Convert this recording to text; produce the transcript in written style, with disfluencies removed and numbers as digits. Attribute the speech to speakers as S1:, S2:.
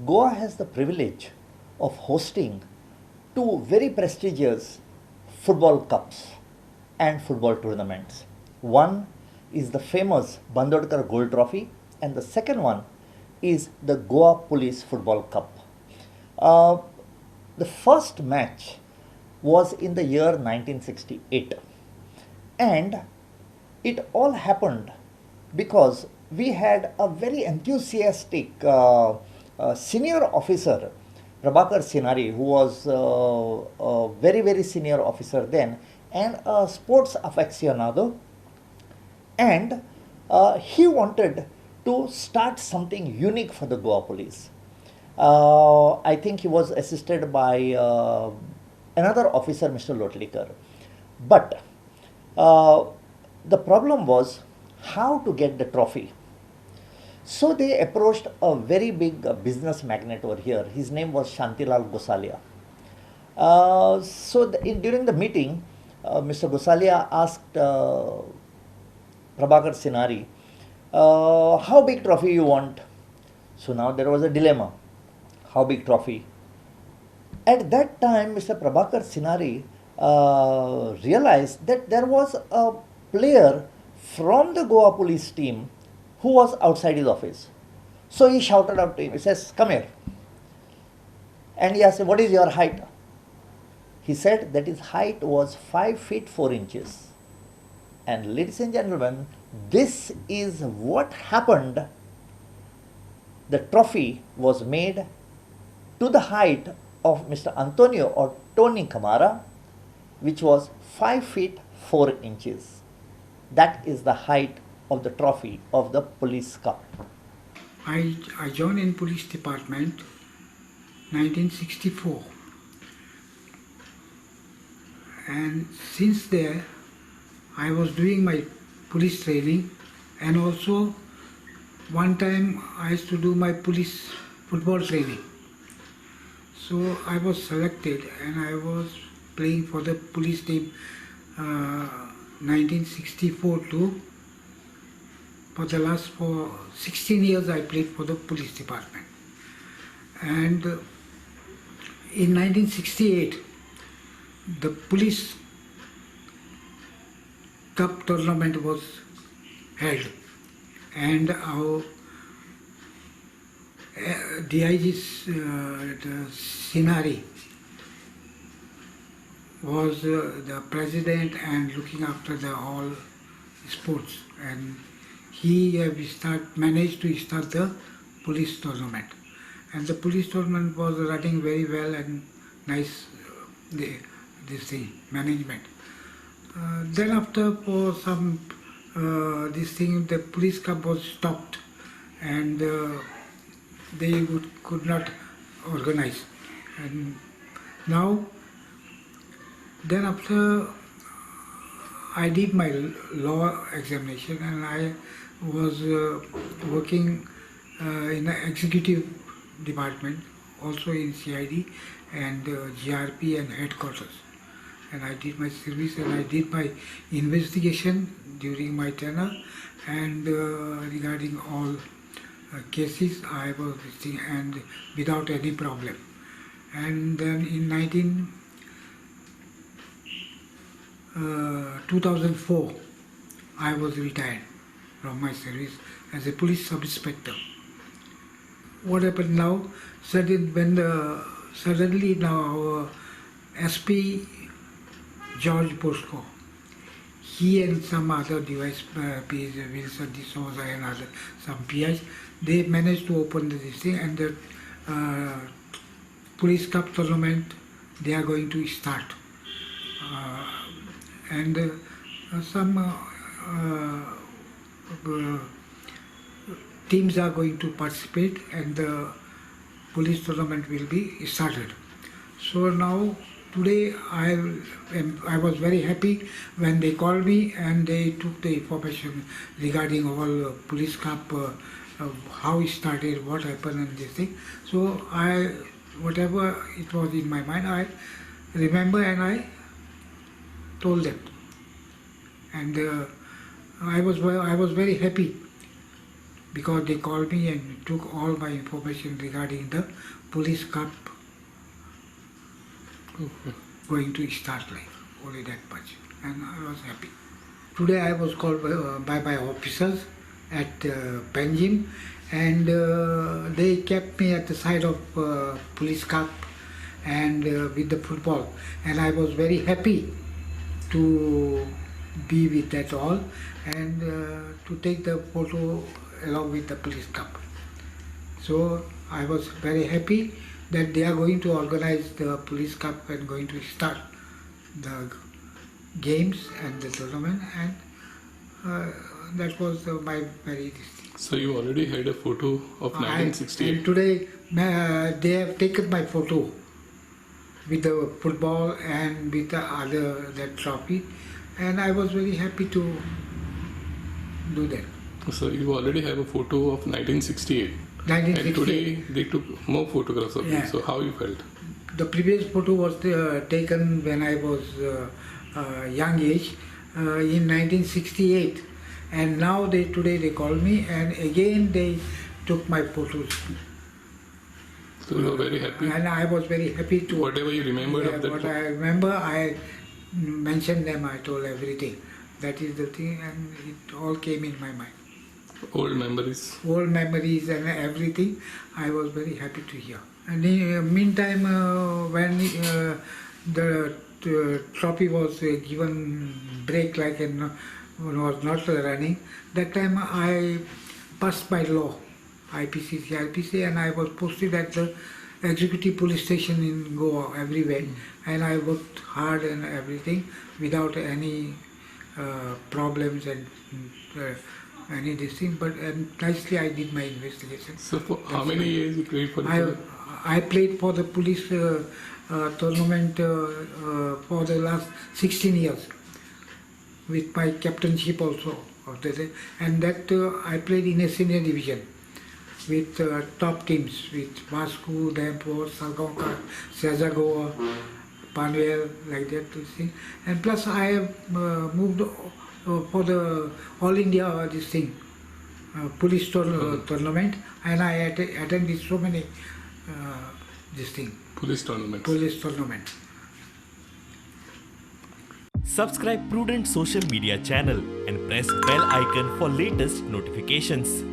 S1: Goa has the privilege of hosting two very prestigious football cups and football tournaments. One is the famous Bandodkar Gold Trophy, and the second one is the Goa Police Football Cup. Uh, the first match was in the year 1968, and it all happened because we had a very enthusiastic senior officer, Prabhakar Sinari, who was a very, very senior officer then, and a sports aficionado, and he wanted to start something unique for the Goa police. I think he was assisted by another officer, Mr. Lotlikar. But uh, the problem was how to get the trophy. So they approached a very big business magnate over here. His name was Shantilal Gosalia. During the meeting, Mr. Gosalia asked Prabhakar Sinari, how big trophy you want? So now there was a dilemma. How big trophy? At that time, Mr. Prabhakar Sinari realized that there was a player from the Goa police team who was outside his office. So he shouted out to him, he says, come here. And he asked, what is your height? He said that his height was 5 feet 4 inches. And ladies and gentlemen, this is what happened. The trophy was made to the height of Mr. Antonio or Tony Camara, which was 5 feet 4 inches. That is the height of the trophy of the police cup.
S2: I joined in police department 1964, and since there I was doing my police training, and also one time I used to do my police football training. So I was selected and I was playing for the police team 1964 to for 16 years I played for the police department. And in 1968 the police cup tournament was held, and our DIG Sinari was the president and looking after the all sports, and he managed to start the police tournament, and the police tournament was running very well and nice. This thing management. Then after for some this thing, the police cup was stopped, and they could not organize. And now, then after I did my law examination, and I was working in the executive department, also in CID and GRP and headquarters. And I did my service and I did my investigation during my tenure, and regarding all cases I was visiting, and without any problem. And then in 2004 I was retired from my service as a police sub-inspector. What happened now, suddenly now our SP George Bosco, he and some other device PIs, Wilson D'Souza and other some PIs, they managed to open this thing, and the police cup tournament they are going to start, and some teams are going to participate, and the police tournament will be started. So now today I was very happy when they called me and they took the information regarding all police cup, how it started, what happened and this thing. So whatever it was in my mind, I remember and I told them. And I was very happy because they called me and took all my information regarding the police cup going to start, like only that much, and I was happy. Today I was called by my officers at Panjim, and they kept me at the side of police cup and with the football, and I was very happy to be with that all and to take the photo along with the police cup. So I was very happy that they are going to organize the police cup and going to start the games and the tournament, and that was my very thing.
S3: So you already had a photo of 1968.
S2: And today they have taken my photo with the football and with the other that trophy, and I was very happy to do that.
S3: So you already have a photo of 1968.
S2: 1968.
S3: And today they took more photographs of you.
S2: Yeah.
S3: So how you felt?
S2: The previous photo was taken when I was young age in 1968, and now today they called me and again they took my photos.
S3: So you were very happy.
S2: And I was very happy to.
S3: Whatever you remembered of that.
S2: What I remember, I mentioned them. I told everything. That is the thing, and it all came in my mind.
S3: Old memories.
S2: Old memories and everything. I was very happy to hear. And in the meantime, when the trophy was given break, like and was not running, that time I passed by law, IPC, CRPC, and I was posted at the executive police station in Goa everywhere, and I worked hard and everything without any problems and any this thing, but nicely I did my investigation.
S3: So for how many years you played for the police?
S2: I played for the police tournament for the last 16 years with my captainship also of the, and that I played in a senior division with top teams with Vasco, Dampur, Salgaonkar, Sazagoa, Panvel, like that to see. And plus I have moved for the All India this thing, police tournament, and I attended so many this thing.
S3: Police tournaments.
S2: Police tournament.
S4: Subscribe Prudent social media channel and press bell icon for latest notifications.